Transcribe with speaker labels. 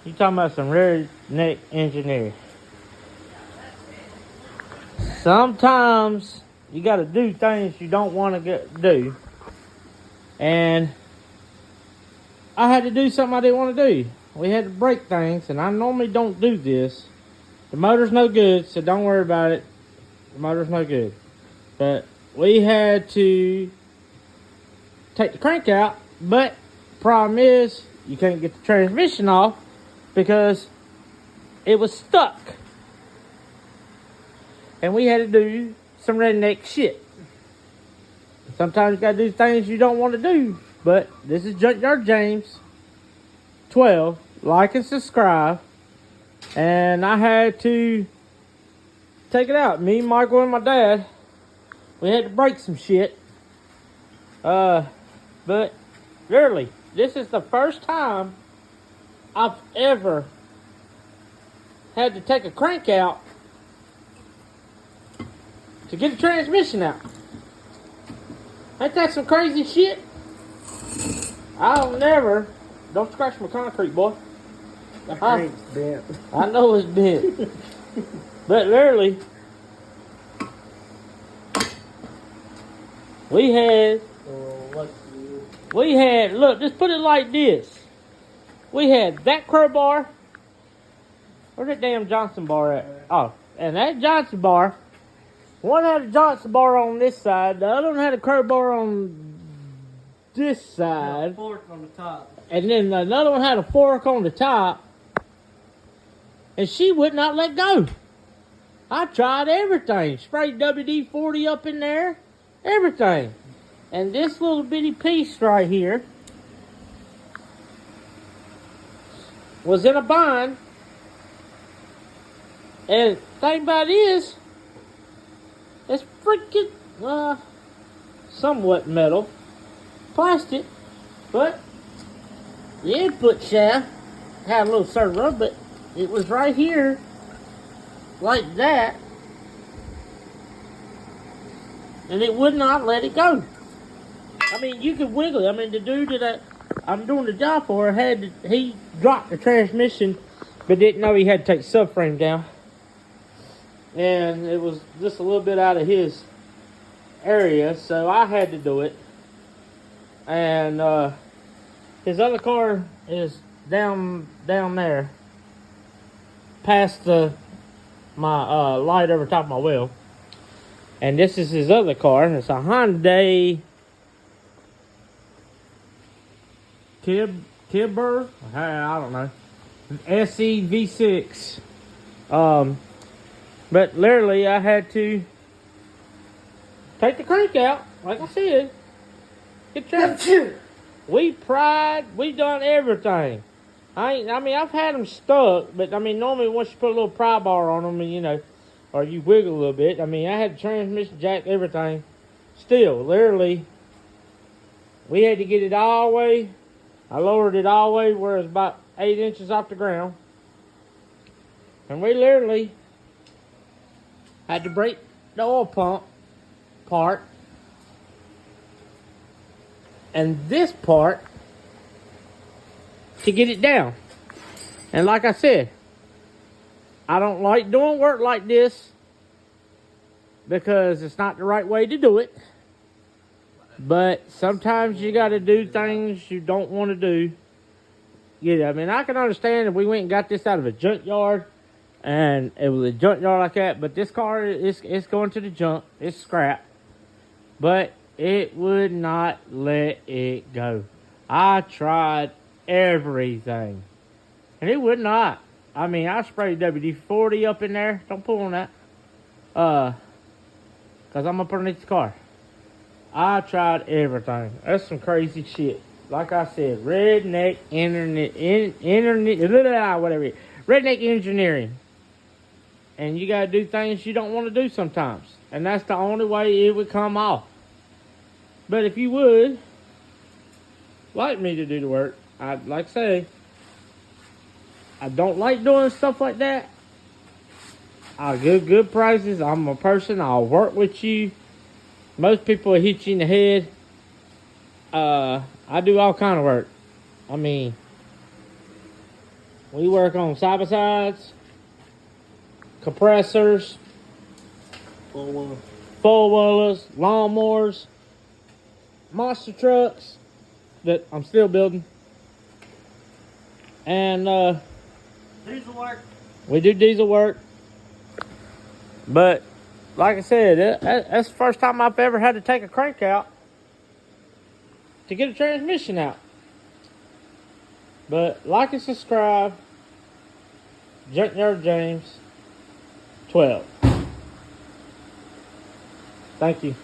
Speaker 1: You talking about some redneck engineering. Sometimes you got to do things you don't want to do. And I had to do something I didn't want to do. We had to break things, and I normally don't do this. The motor's no good, so don't worry about it. The motor's no good. But we had to take the crank out, but problem is you can't get the transmission off because it was stuck. And we had to do some redneck shit. Sometimes you gotta do things you don't want to do. But this is Junkyard James 12. Like and subscribe. And I had to take it out. Me, Michael, and my dad, we had to break some shit. But literally, this is the first time I've ever had to take a crank out to get the transmission out. Ain't that some crazy shit? I'll never. Don't scratch my concrete, boy.
Speaker 2: The crank's bent.
Speaker 1: I know it's bent. But literally, we had, look, just put it like this. We had that crowbar. Where's that damn Johnson bar at? Oh, and that Johnson bar. One had a Johnson bar on this side. The other one had a crowbar on this side.
Speaker 2: A fork on the top.
Speaker 1: And then another one had a fork on the top. And she would not let go. I tried everything. Sprayed WD-40 up in there. Everything. And this little bitty piece right here was in a bind. And the thing about it is, it's freaking, somewhat metal. Plastic. But the input shaft had a little servo, but it was right here. Like that. And it would not let it go. I mean, you could wiggle it. I mean, the dude that I'm doing the job for he dropped the transmission, but didn't know he had to take the subframe down. And it was just a little bit out of his area, so I had to do it. And his other car is down there, past my light over top of my wheel. And this is his other car. It's a Hyundai Tiber. I don't know. SE V6. But literally, I had to take the crank out, like I said. We pried. We done everything. I've had them stuck, but I mean, normally once you put a little pry bar on them, and you know, or you wiggle a little bit. I mean, I had the transmission jack, everything. Still, literally, we had to get it all the way. I lowered it all the way where it's about 8 inches off the ground. And we literally had to break the oil pump part. And this part to get it down. And like I said, I don't like doing work like this because it's not the right way to do it. But sometimes you got to do things you don't want to do. Yeah, I mean, I can understand if we went and got this out of a junkyard and it was a junkyard like that. But this car, it's going to the junk. It's scrap. But it would not let it go. I tried everything. And it would not. I mean, I sprayed WD-40 up in there. Don't pull on that. Because I'm going to put it underneath the car. I tried everything. That's some crazy shit. Like I said, redneck redneck engineering. And you got to do things you don't want to do sometimes. And that's the only way it would come off. But if you would like me to do the work, I'd like to say, I don't like doing stuff like that. I'll give good prices. I'm a person. I'll work with you. Most people will hit you in the head. I do all kind of work. I mean, We work on side-by-sides, compressors, four-wheelers, lawnmowers, monster trucks that I'm still building. And
Speaker 2: Diesel work.
Speaker 1: we do diesel work. But like I said, that's the first time I've ever had to take a crank out to get a transmission out. But like and subscribe. Junkyard James 12. Thank you.